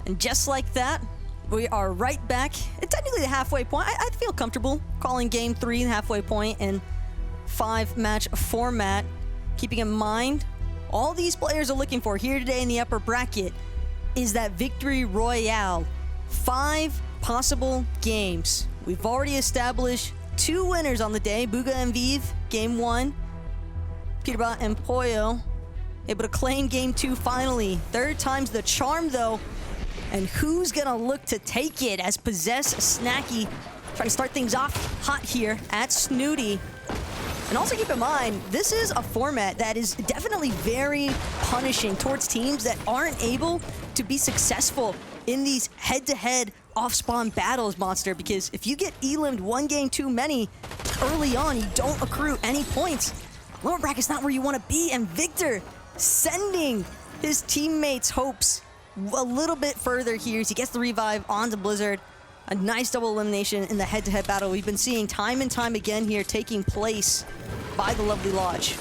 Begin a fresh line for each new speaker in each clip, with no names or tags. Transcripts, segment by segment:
And just like that, we are right back at technically the halfway point. I feel comfortable calling game 3 the halfway point and 5-match format. Keeping in mind, all these players are looking for here today in the upper bracket is that victory royale. 5 possible games. We've already established 2 winners on the day. Bugha and Vive, game 1. Peterbot and Poyo able to claim game 2 finally. 3rd time's the charm though. And who's gonna look to take it as Possess Snacky trying to start things off hot here at Snooty. And also keep in mind, this is a format that is definitely very punishing towards teams that aren't able to be successful in these head-to-head off-spawn battles, Monster, because if you get elimed 1 game too many early on, you don't accrue any points. Lower bracket's not where you want to be, and Victor sending his teammates' hopes a little bit further here as he gets the revive onto Blizzard. A nice double elimination in the head-to-head battle we've been seeing time and time again here taking place by the Lovely Lodge.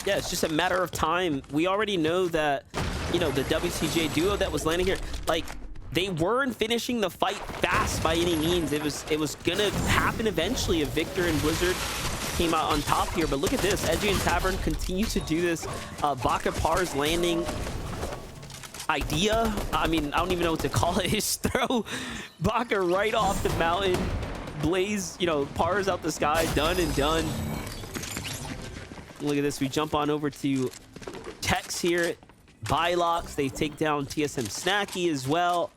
Yeah, it's just a matter of time. We already know that, you know, the WCJ duo that was landing here, like, they weren't finishing the fight fast by any means. It was gonna happen eventually if Victor and Blizzard came out on top here. But look at this, Edgy and Tavern continue to do this. Baka Par's landing idea, I mean, I don't even know what to call it. Just throw Baka right off the mountain, blaze, you know, Pars out the sky, done and done. Look at this, we jump on over to Tex here. Bylox, they take down TSM Snacky as well.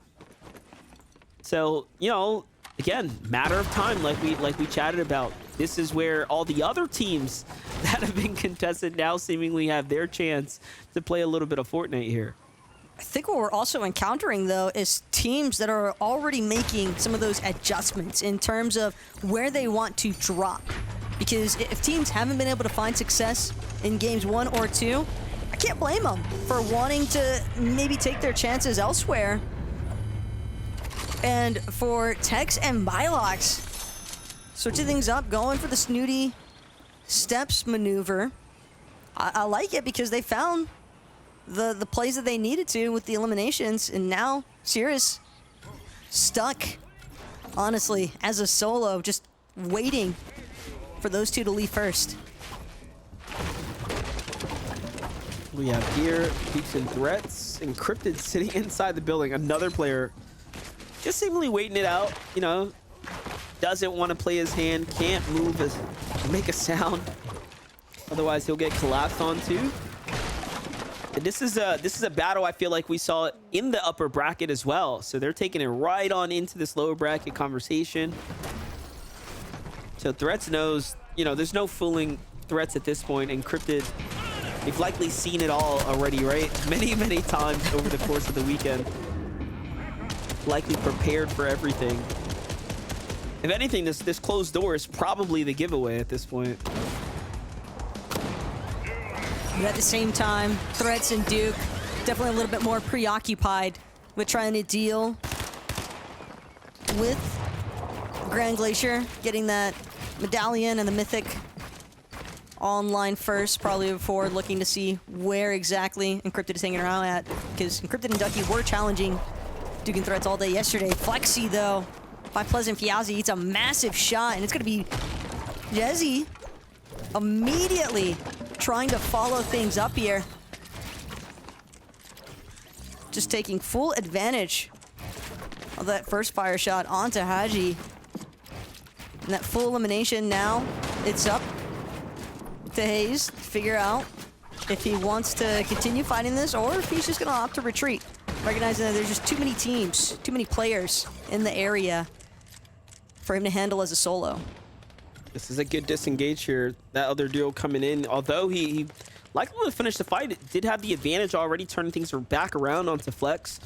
So, you know, again, matter of time, like we chatted about. This is where all the other teams that have been contested now seemingly have their chance to play a little bit of Fortnite here.
I think what we're also encountering, though, is teams that are already making some of those adjustments in terms of where they want to drop. Because if teams haven't been able to find success in games 1 or 2, I can't blame them for wanting to maybe take their chances elsewhere. And for Tex and Bylox, switching things up, going for the Snooty steps maneuver. I like it because they found the plays that they needed to with the eliminations, and now Cirrus stuck, honestly, as a solo, just waiting for those 2 to leave first.
We have here Peaks and Threats, Encrypted sitting inside the building. Another player just seemingly waiting it out, you know, doesn't want to play his hand, can't move, make a sound. Otherwise, he'll get collapsed onto. And this is a battle I feel like we saw in the upper bracket as well. So they're taking it right on into this lower bracket conversation. So Threats knows, you know, there's no fooling Threats at this point. Encrypted, they've likely seen it all already, right? Many, many times over the course of the weekend. Likely prepared for everything. If anything, this closed door is probably the giveaway at this point.
But at the same time, Threats and Duke definitely a little bit more preoccupied with trying to deal with Grand Glacier, getting that medallion and the mythic online first, probably before looking to see where exactly Encrypted is hanging around at, because Encrypted and Ducky were challenging Duke and Threats all day yesterday. Flexi, though, by Pleasant Fiazi, it's a massive shot, and it's going to be Jezzy immediately trying to follow things up here. Just taking full advantage of that first fire shot onto Haji. And that full elimination now, it's up to Hayes to figure out if he wants to continue fighting this or if he's just going to opt to retreat. Recognizing that there's just too many teams, too many players in the area for him to handle as a solo.
This is a good disengage here. That other duo coming in, although he likely to finish the fight, it did have the advantage already, turning things back around onto Flex.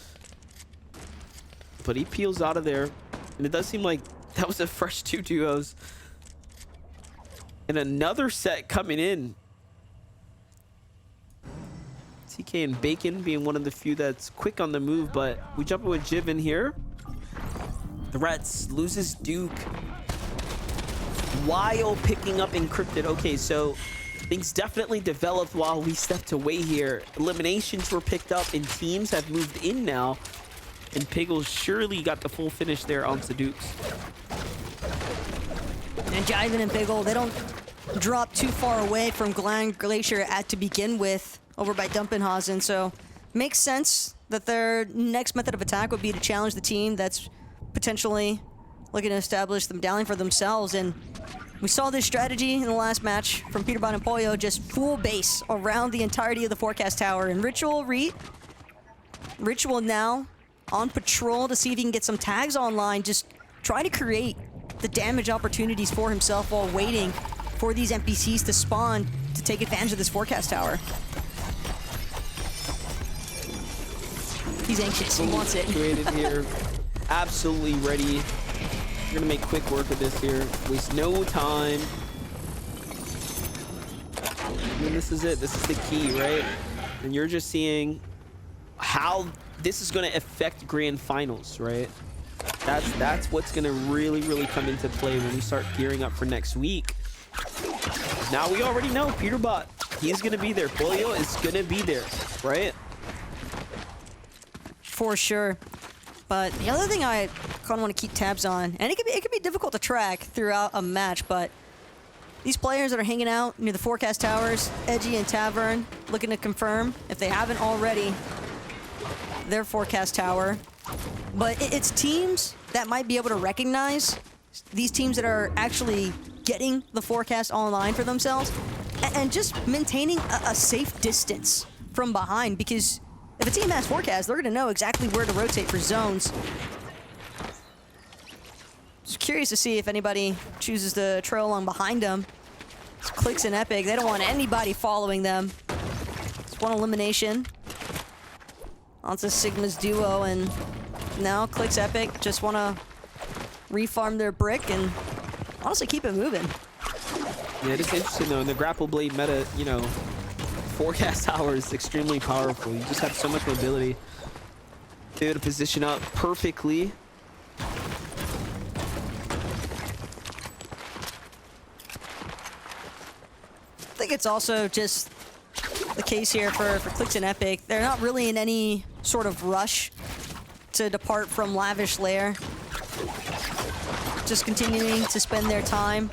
But he peels out of there, and it does seem like that was a fresh 2 duos. And another set coming in. TK and Bacon being one of the few that's quick on the move, but we jump in with Jiv in here. Threats loses Duke while picking up Encrypted. Okay, so things definitely developed while we stepped away here. Eliminations were picked up and teams have moved in now. And Piggle surely got the full finish there on Sedukes.
And Jiven and Piggle, they don't drop too far away from Glacier to begin with over by Dumpenhausen, so makes sense that their next method of attack would be to challenge the team that's potentially looking to establish them downing for themselves. And we saw this strategy in the last match from Peterbot and Pollo, just full base around the entirety of the forecast tower. And Ritual now on patrol to see if he can get some tags online, just try to create the damage opportunities for himself while waiting for these NPCs to spawn to take advantage of this forecast tower. He's anxious, he wants it.
Created here, absolutely ready. We're gonna make quick work of this here. Waste no time. I mean, this is it. This is the key, right? And you're just seeing how this is gonna affect grand finals, right? That's what's gonna really come into play when we start gearing up for next week. Now we already know Peterbot, he's gonna be there. Pollo is gonna be there, right?
For sure. But the other thing I kind of want to keep tabs on, and it can be difficult to track throughout a match, but these players that are hanging out near the forecast towers, Edgy and Tavern, looking to confirm, if they haven't already, their forecast tower. But it's teams that might be able to recognize these teams that are actually getting the forecast online for themselves and just maintaining a safe distance from behind, because if a team has forecast, they're going to know exactly where to rotate for zones. Just curious to see if anybody chooses to trail along behind them. It's Clicks and Epic. They don't want anybody following them. It's one elimination. Onto Sigma's duo, and now Clicks Epic just want to refarm their brick and honestly keep it moving.
Yeah, it is interesting though, in the grapple blade meta, you know, forecast tower is extremely powerful. You just have so much mobility. Be able to position up perfectly.
I think it's also just the case here for Clicks and Epic. They're not really in any sort of rush to depart from Lavish Lair. Just continuing to spend their time.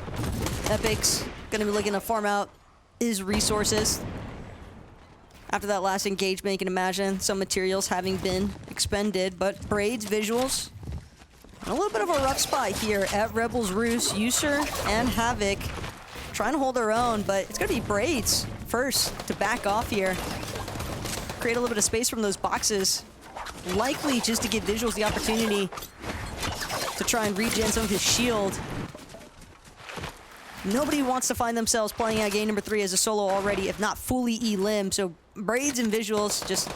Epic's gonna be looking to farm out his resources. After that last engagement, you can imagine some materials having been expended, but Braid's visuals, a little bit of a rough spot here at Rebel's Roost. User and Havoc trying to hold their own, but it's gonna be Braid's first to back off here. Create a little bit of space from those boxes, likely just to give Visuals the opportunity to try and regen some of his shield. Nobody wants to find themselves playing out game number 3 as a solo already, if not fully elim. So Braids and Visuals just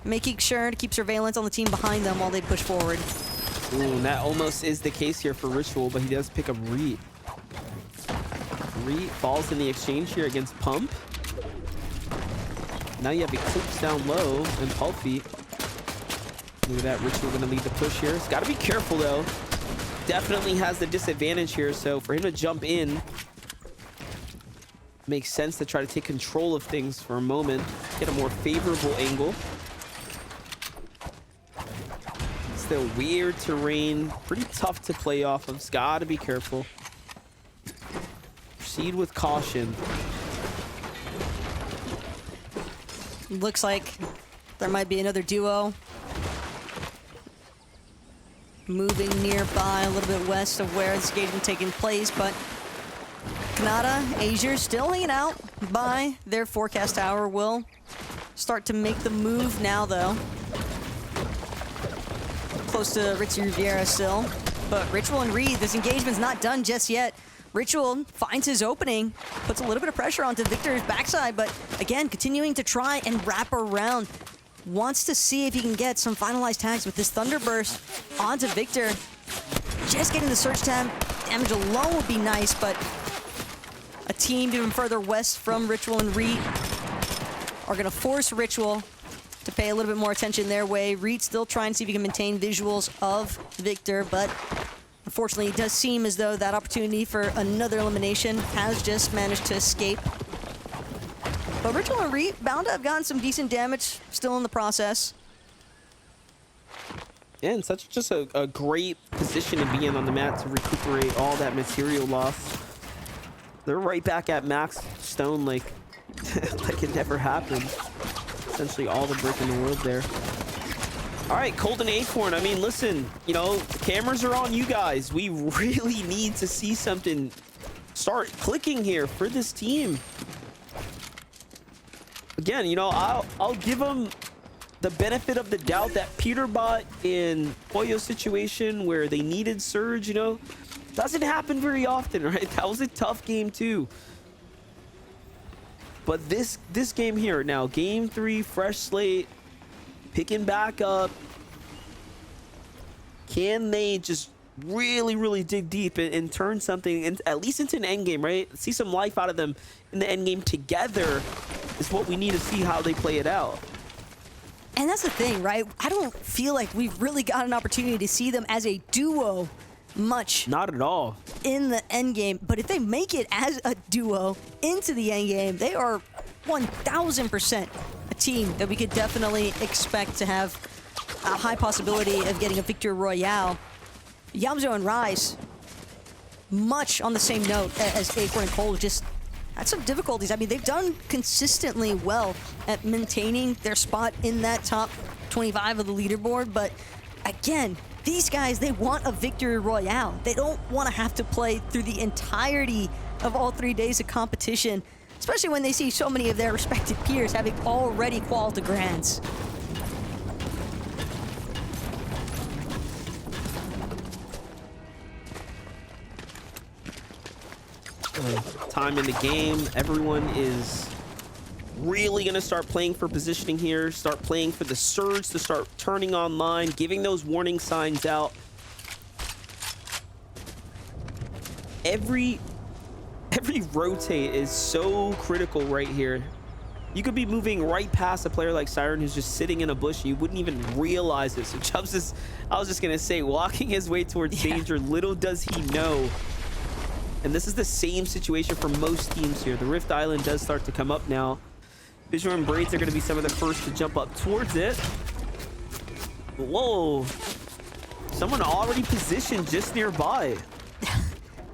making sure to keep surveillance on the team behind them while they push forward.
Ooh, and that almost is the case here for Ritual, but he does pick up Reet. Reet falls in the exchange here against Pump. Now you have Eclipse down low and Pulpy. Look at that, Ritual gonna lead the push here. It's gotta be careful though. Definitely has the disadvantage here, so for him to jump in, makes sense to try to take control of things for a moment, get a more favorable angle. Still weird terrain, pretty tough to play off of. It's gotta be careful. Proceed with caution.
Looks like there might be another duo moving nearby, a little bit west of where this engagement taking place, but Kanata, Azure still hanging out by their forecast tower. Will start to make the move now, though. Close to Ritzy Riviera still, but Ritual and Reed, this engagement's not done just yet. Ritual finds his opening, puts a little bit of pressure onto Victor's backside, but again, continuing to try and wrap around. Wants to see if he can get some finalized tags with this Thunderburst onto Victor. Just getting the Surge damage alone would be nice, but a team even further west from Ritual and Reed are going to force Ritual to pay a little bit more attention their way. Reed still trying to see if he can maintain visuals of Victor, but unfortunately it does seem as though that opportunity for another elimination has just managed to escape. But Ritual and Reed bound to have gotten some decent damage still in the process.
Yeah, and such just a great position to be in on the map to recuperate all that material loss. They're right back at max stone like like it never happened. Essentially all the brick in the world there. All right, Cold and Acorn. I mean, listen, you know, the cameras are on you guys. We really need to see something start clicking here for this team. Again, you know, I'll give them the benefit of the doubt that Peterbot in Pollo's situation where they needed Surge, you know, doesn't happen very often, right? That was a tough game too. But this game here now, game 3, fresh slate, picking back up. Can they just really dig deep and turn something at least into an end game, right? See some life out of them in the end game together is what we need to see how they play it out.
And that's the thing, right? I don't feel like we've really got an opportunity to see them as a duo much.
Not at all.
In the end game. But if they make it as a duo into the end game, they are 1000% a team that we could definitely expect to have a high possibility of getting a victory royale. Yamzo and Rise, much on the same note as Acorn and Cole, just had some difficulties. I mean, they've done consistently well at maintaining their spot in that top 25 of the leaderboard, but again, these guys, they want a victory royale. They don't want to have to play through the entirety of all 3 days of competition, especially when they see so many of their respective peers having already qualified to Grands.
Time in the game, everyone is really going to start playing for positioning here, start playing for the surge to start turning online, giving those warning signs out. Every rotate is so critical right here. You could be moving right past a player like Siren who's just sitting in a bush. You wouldn't even realize it. So Chubbs is, I was just going to say, walking his way towards danger. Little does he know. And this is the same situation for most teams here. The Rift Island does start to come up now. Visual and Braids are going to be some of the first to jump up towards it. Whoa. Someone already positioned just nearby.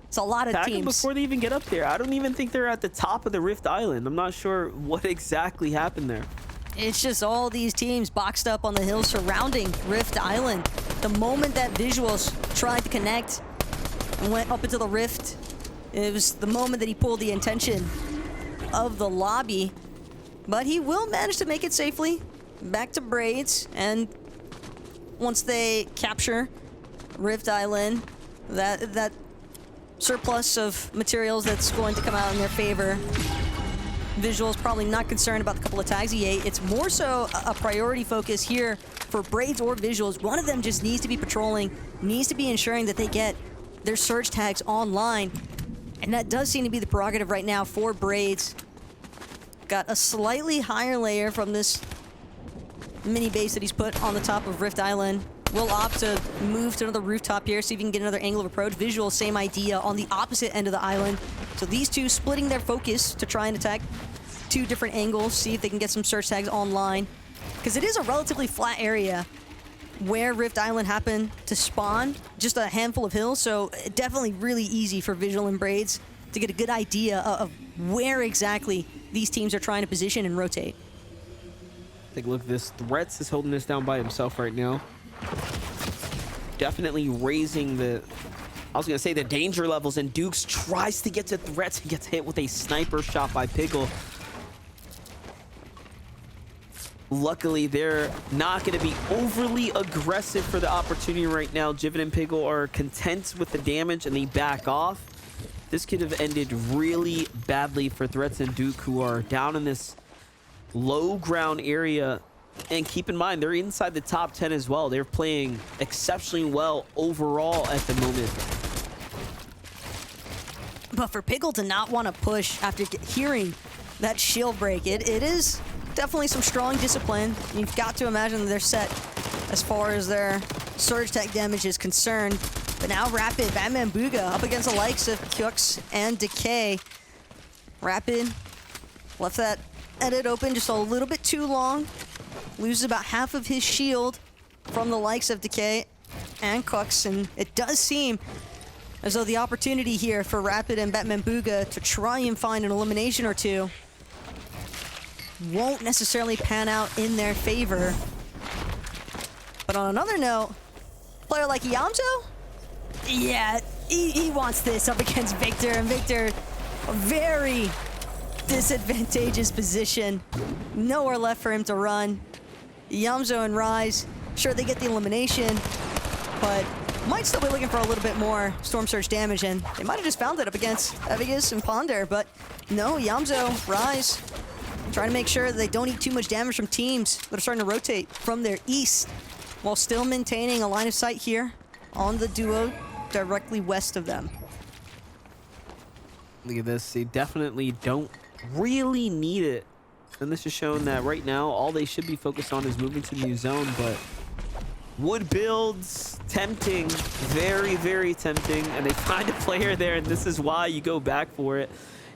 It's a lot of
Tag
teams.
them before they even get up there. I don't even think they're at the top of the Rift Island. I'm not sure what exactly happened there.
It's just all these teams boxed up on the hill surrounding Rift Island. The moment that Visuals tried to connect and went up into the Rift, it was the moment that he pulled the intention of the lobby. But he will manage to make it safely back to Braids. And once they capture Rift Island, that surplus of materials that's going to come out in their favor, Visual's probably not concerned about the couple of tags he ate. It's more so a priority focus here for Braids or Visuals. One of them just needs to be patrolling, needs to be ensuring that they get their surge tags online. And that does seem to be the prerogative right now for Braids. Got a slightly higher layer from this mini base that he's put on the top of Rift Island. Will opt to move to another rooftop here, see if he can get another angle of approach. Visual, same idea on the opposite end of the island. So these two splitting their focus to try and attack two different angles, see if they can get some search tags online. Because it is a relatively flat area where Rift Island happened to spawn, just a handful of hills, so definitely really easy for Visual and Braids to get a good idea of where exactly these teams are trying to position and rotate.
Take a look at this. Threats is holding this down by himself right now. Definitely raising the, I was going to say the danger levels, and Dukes tries to get to Threats and gets hit with a sniper shot by Piggle. Luckily, they're not going to be overly aggressive for the opportunity right now. Jiven and Piggle are content with the damage and they back off. This could have ended really badly for Threats and Duke, who are down in this low ground area. And keep in mind, they're inside the top 10 as well. They're playing exceptionally well overall at the moment.
But for Piggle to not want to push after hearing that shield break, it is definitely some strong discipline. You've got to imagine that they're set as far as their surge tech damage is concerned. But now Rapid, Batman Booga up against the likes of Kyux and Decay. Rapid left that edit open just a little bit too long. Loses about half of his shield. from the likes of Decay and Cooks, and it does seem as though the opportunity here for Rapid and Batman Booga to try and find an elimination or two won't necessarily pan out in their favor. But on another note, a player like Yamzo, yeah, he wants this up against Victor, and Victor, a very disadvantageous position. Nowhere left for him to run. Yamzo and Rise, sure, they get the elimination, but might still be looking for a little bit more Storm Surge damage, and they might have just found it up against Evigus and Ponder, but no, Yamzo, Rise, trying to make sure that they don't eat too much damage from teams that are starting to rotate from their east, while still maintaining a line of sight here on the duo directly west of them.
Look at this. They definitely don't really need it. And this is showing that right now, all they should be focused on is moving to the new zone, but wood builds, tempting, very, very tempting. And they find a player there, and this is why you go back for it.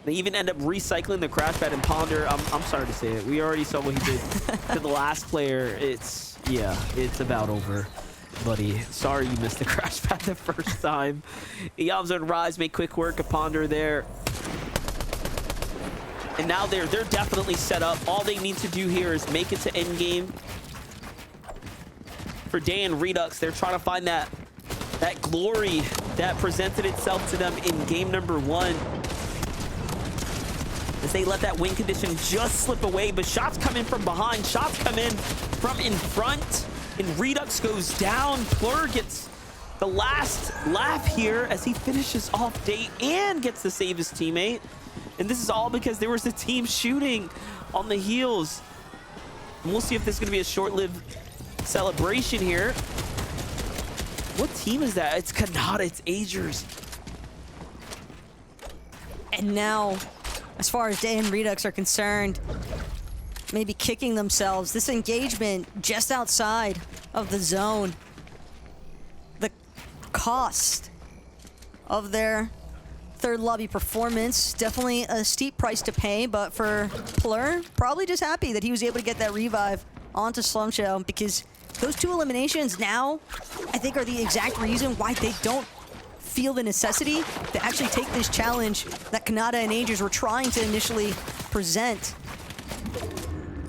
They even end up recycling the crash pad and Ponder. I'm sorry to say it. We already saw what he did to the last player. Yeah, it's about over, buddy. Sorry you missed the crash pad the first time. Yamzo and Rise make quick work of Ponder there. And now they're definitely set up. All they need to do here is make it to endgame. For Day and Redux, they're trying to find that glory that presented itself to them in game number 1. As they let that win condition just slip away, but shots come in from behind, shots come in from in front, and Redux goes down. Plur gets the last laugh here as he finishes off Day and gets to save his teammate. And this is all because there was a team shooting on the heels. And we'll see if this is going to be a short-lived celebration here. What team is that? It's Kanata, it's Agers.
And now, as far as Day and Redux are concerned, maybe kicking themselves. This engagement just outside of the zone. The cost of their third lobby performance, definitely a steep price to pay, but for Plur, probably just happy that he was able to get that revive onto Slumshell, because those 2 eliminations now, I think, are the exact reason why they don't feel the necessity to actually take this challenge that Kanata and Agers were trying to initially present.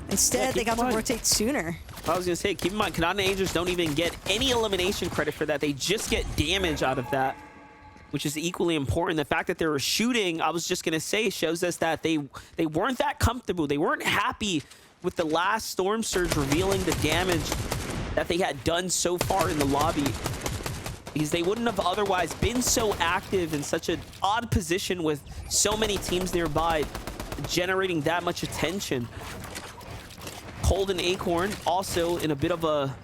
Instead, they got to rotate sooner.
I was going to say, keep in mind, Kanata and Agers don't even get any elimination credit for that. They just get damage out of that, which is equally important. The fact that they were shooting, I was just going to say, shows us that they weren't that comfortable. They weren't happy with the last Storm Surge revealing the damage that they had done so far in the lobby, because they wouldn't have otherwise been so active in such an odd position with so many teams nearby, generating that much attention. Cold and Acorn also in a bit of a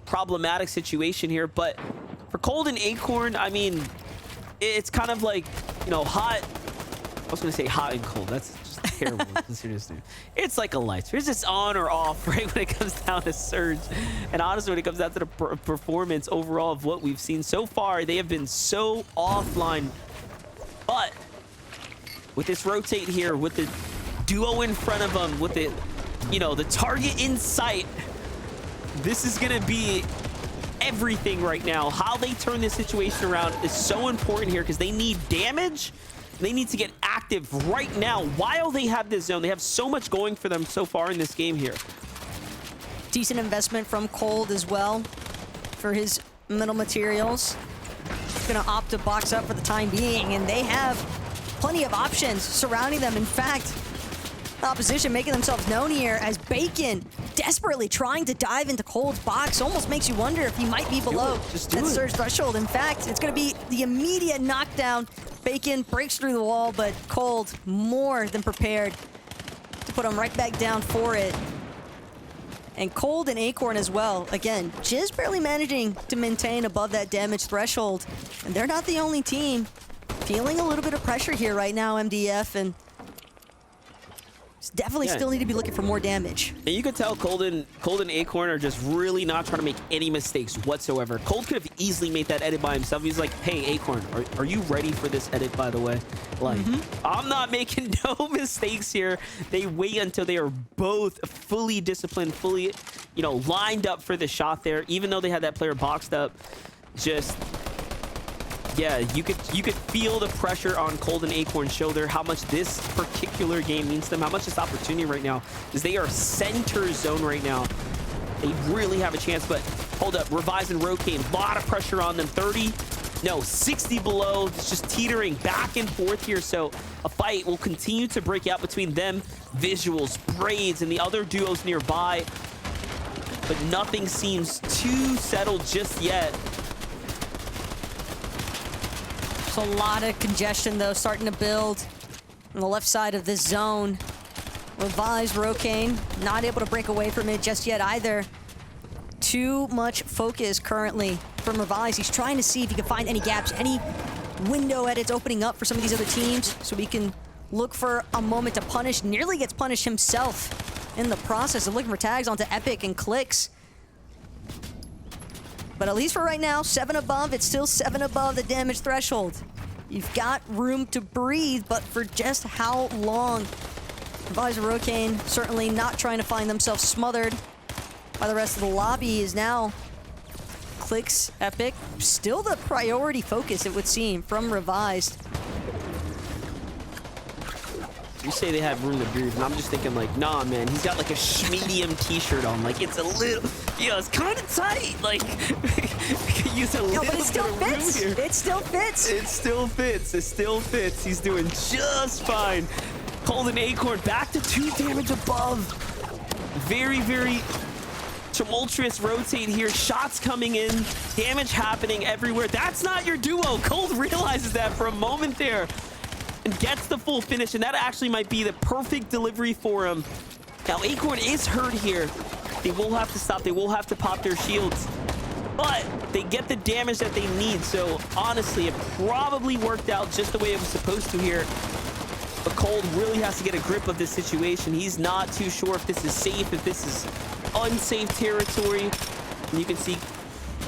problematic situation here, but for Cold and Acorn, I mean, it's kind of like, you know, hot. I was going to say hot and cold. That's just terrible. It's like a light switch. It's just on or off, right, when it comes down to Surge. And honestly, when it comes down to the performance overall of what we've seen so far, they have been so offline. But with this rotate here, with the duo in front of them, with the, you know, the target in sight, this is going to be everything right now. How they turn this situation around is so important here, because they need damage. They need to get active right now while they have this zone. They have so much going for them so far in this game here.
Decent investment from Cold as well for his middle materials. Gonna opt to box up for the time being, and they have plenty of options surrounding them. In fact, opposition making themselves known here as Bacon desperately trying to dive into Cold's box. Almost makes you wonder if he might be below that surge threshold. In fact, it's going to be the immediate knockdown. Bacon breaks through the wall, but Cold more than prepared to put him right back down for it. And Cold and Acorn as well, again, just barely managing to maintain above that damage threshold. And they're not the only team feeling a little bit of pressure here right now, MDF, and definitely still need to be looking for more damage.
And you could tell Cold and Acorn are just really not trying to make any mistakes whatsoever. Cold could have easily made that edit by himself. He's like, hey, Acorn, are you ready for this edit, by the way? Like, I'm not making no mistakes here. They wait until they are both fully disciplined, fully you know, lined up for the shot there, even though they had that player boxed up. Just, yeah, you could feel the pressure on Cold and Acorn's shoulder, how much this particular game means to them, how much this opportunity right now, because they are center zone right now. They really have a chance, but hold up, Revise and Rocane, a lot of pressure on them. 30, no, 60 below. It's just teetering back and forth here, so a fight will continue to break out between them, Visuals, Braids, and the other duos nearby, but nothing seems too settled just yet.
There's a lot of congestion, though, starting to build on the left side of this zone. Revise, Rocane, not able to break away from it just yet either. Too much focus currently from Revise. He's trying to see if he can find any gaps, any window edits opening up for some of these other teams so he can look for a moment to punish. Nearly gets punished himself in the process of looking for tags onto Epic and Clicks. But at least for right now, 7 above. It's still 7 above the damage threshold. You've got room to breathe, but for just how long? Revise and Rocane certainly not trying to find themselves smothered by the rest of the lobby. Is now Clicks, Epic, still the priority focus, it would seem, from Revised.
You say they have room to breathe, and I'm just thinking like, nah, man, he's got like a medium t-shirt on. Like, it's a little, yeah, it's kind of tight. Like, we could use a little
but it still
bit of room
fits.
here.
It still fits.
It still fits. It still fits. He's doing just fine. Cold and Acorn back to 2 damage above. Very, very tumultuous rotate here. Shots coming in. Damage happening everywhere. That's not your duo. Cold realizes that for a moment there and gets the full finish, and that actually might be the perfect delivery for him. Now, Acorn is hurt here. They will have to stop. They will have to pop their shields, but they get the damage that they need. So honestly, it probably worked out just the way it was supposed to here. But Cold really has to get a grip of this situation. He's not too sure if this is safe, if this is unsafe territory. And you can see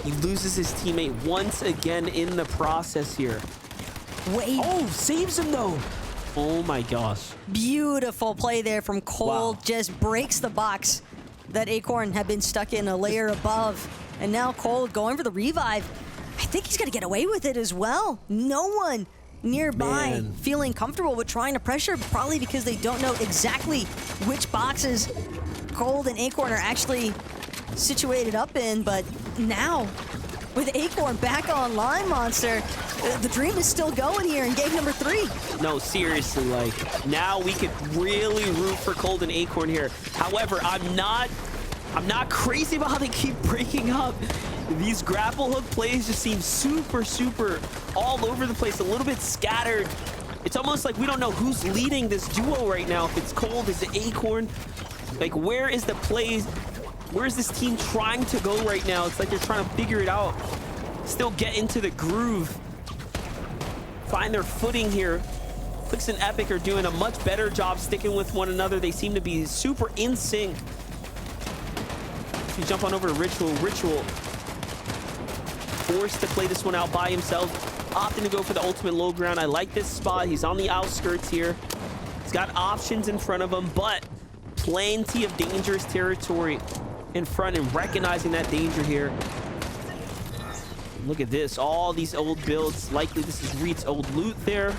he loses his teammate once again in the process here.
Wait.
Oh, saves him though. Oh my gosh.
Beautiful play there from Cold.
Wow.
Just breaks the box that Acorn had been stuck in a layer above. And now Cold going for the revive. I think he's going to get away with it as well. No one nearby
Man.
feeling comfortable with trying to pressure, probably because they don't know exactly which boxes Cold and Acorn are actually situated up in. But now, with Acorn back online, Monster, the dream is still going here in game number 3.
No, seriously, like, now we could really root for Cold and Acorn here. However, I'm not crazy about how they keep breaking up. These grapple hook plays just seem super, super all over the place, a little bit scattered. It's almost like we don't know who's leading this duo right now. If it's Cold, is it Acorn? Like, where is the play? Where is this team trying to go right now? It's like they're trying to figure it out. Still get into the groove. Find their footing here. Clicks and Epic are doing a much better job sticking with one another. They seem to be super in sync. You jump on over to Ritual. Ritual forced to play this one out by himself, opting to go for the ultimate low ground. I like this spot. He's on the outskirts here. He's got options in front of him, but plenty of dangerous territory in front, and recognizing that danger here. Look at this, all these old builds. Likely this is Reed's old loot there.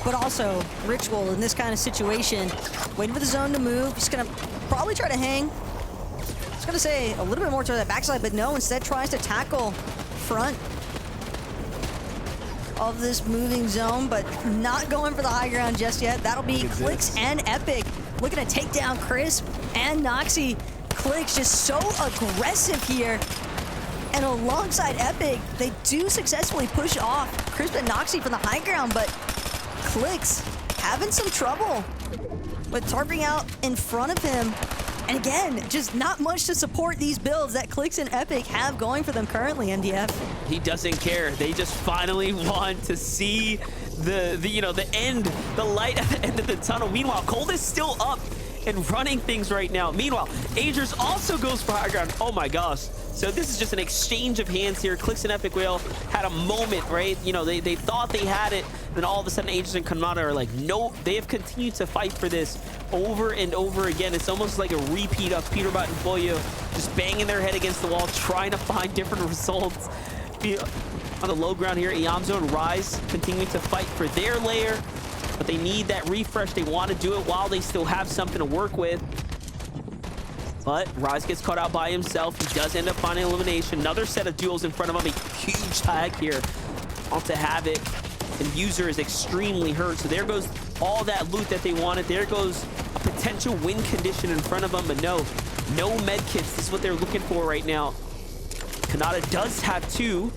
But also, Ritual in this kind of situation, waiting for the zone to move. He's gonna probably try to hang. I was gonna say a little bit more to that backside, but no, instead tries to tackle front of this moving zone, but not going for the high ground just yet. That'll be Clicks and Epic looking to take down Crisp and Noxy. Clicks just so aggressive here. And alongside Epic, they do successfully push off Crisp and Noxy from the high ground, but Clicks having some trouble with tarping out in front of him. And again, just not much to support these builds that Clicks and Epic have going for them currently, MDF.
He doesn't care. They just finally want to see the end, the light at the end of the tunnel. Meanwhile, Cold is still up and running things right now. Meanwhile, Agers also goes for high ground. Oh my gosh. So this is just an exchange of hands here. Clix and Epic Whale had a moment, right? You know, they thought they had it. Then all of a sudden, Agers and Kanata are like, no, they have continued to fight for this over and over again. It's almost like a repeat of Peterbot and Boyo just banging their head against the wall, trying to find different results. On the low ground here, Iamzo and Rise continuing to fight for their lair, but they need that refresh. They want to do it while they still have something to work with. But Rise gets caught out by himself. He does end up finding elimination. Another set of duels in front of him. A huge tag here onto Havoc. And User is extremely hurt. So there goes all that loot that they wanted. There goes a potential win condition in front of them. But no med kits. This is what they're looking for right now. Kanata does have 2.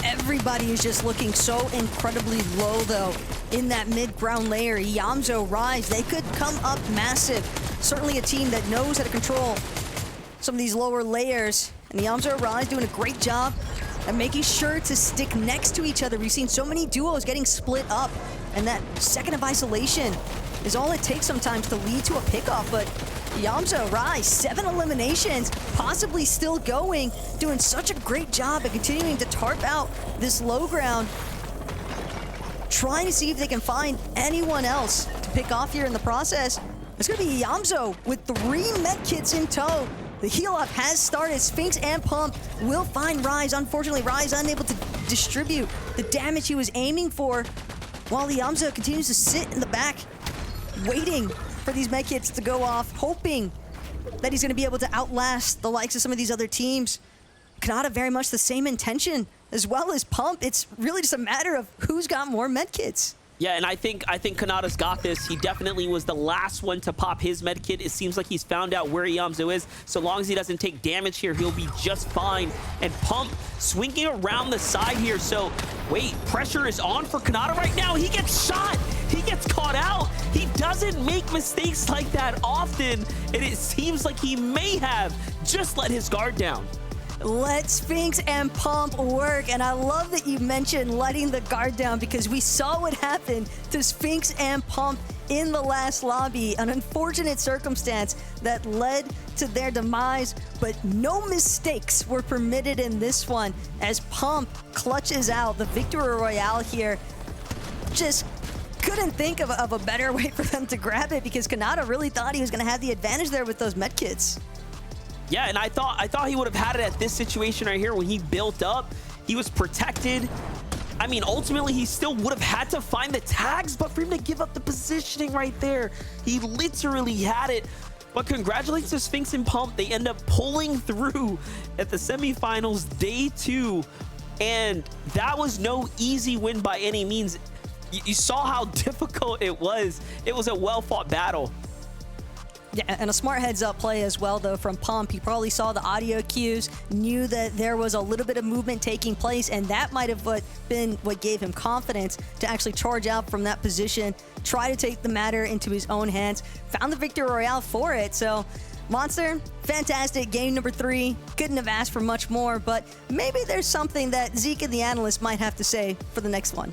Everybody is just looking so incredibly low, though, in that mid-ground layer. Iamzo, Rise, they could come up massive. Certainly a team that knows how to control some of these lower layers. And Iamzo, Rise doing a great job at making sure to stick next to each other. We've seen so many duos getting split up, and that second of isolation is all it takes sometimes to lead to a pickoff. But Iamzo, Rise, 7 eliminations, possibly still going, doing such a great job at continuing to tarp out this low ground, trying to see if they can find anyone else to pick off here in the process. It's going to be Iamzo with 3 medkits in tow. The heal-up has started. Sphinx and Pump will find Rise. Unfortunately, Rise unable to distribute the damage he was aiming for, while Iamzo continues to sit in the back, waiting for these medkits to go off, hoping that he's going to be able to outlast the likes of some of these other teams. Kanata very much the same intention, as well as Pump. It's really just a matter of who's got more medkits.
Yeah, and I think Kanata's got this. He definitely was the last one to pop his medkit. It seems like he's found out where Iamzo is. So long as he doesn't take damage here, he'll be just fine. And Pump swinging around the side here. So wait, pressure is on for Kanata right now. He gets shot. He gets caught out. He doesn't make mistakes like that often. And it seems like he may have just let his guard down.
Let Sphinx and Pump work. And I love that you mentioned letting the guard down, because we saw what happened to Sphinx and Pump in the last lobby. An unfortunate circumstance that led to their demise, but no mistakes were permitted in this one as Pump clutches out the Victory Royale here. Just couldn't think of a better way for them to grab it, because Kanata really thought he was going to have the advantage there with those medkits.
Yeah, and I thought he would have had it at this situation right here when he built up. He was protected. I mean, ultimately, he still would have had to find the tags, but for him to give up the positioning right there, he literally had it. But congratulations to Sphinx and Pump. They end up pulling through at the semifinals, day 2. And that was no easy win by any means. You saw how difficult it was. It was a well-fought battle.
Yeah, and a smart heads-up play as well, though, from Pump. He probably saw the audio cues, knew that there was a little bit of movement taking place, and that might have been what gave him confidence to actually charge out from that position, try to take the matter into his own hands, found the Victory Royale for it. So, Monster, fantastic. Game number 3. Couldn't have asked for much more, but maybe there's something that Zeke and the analyst might have to say for the next one.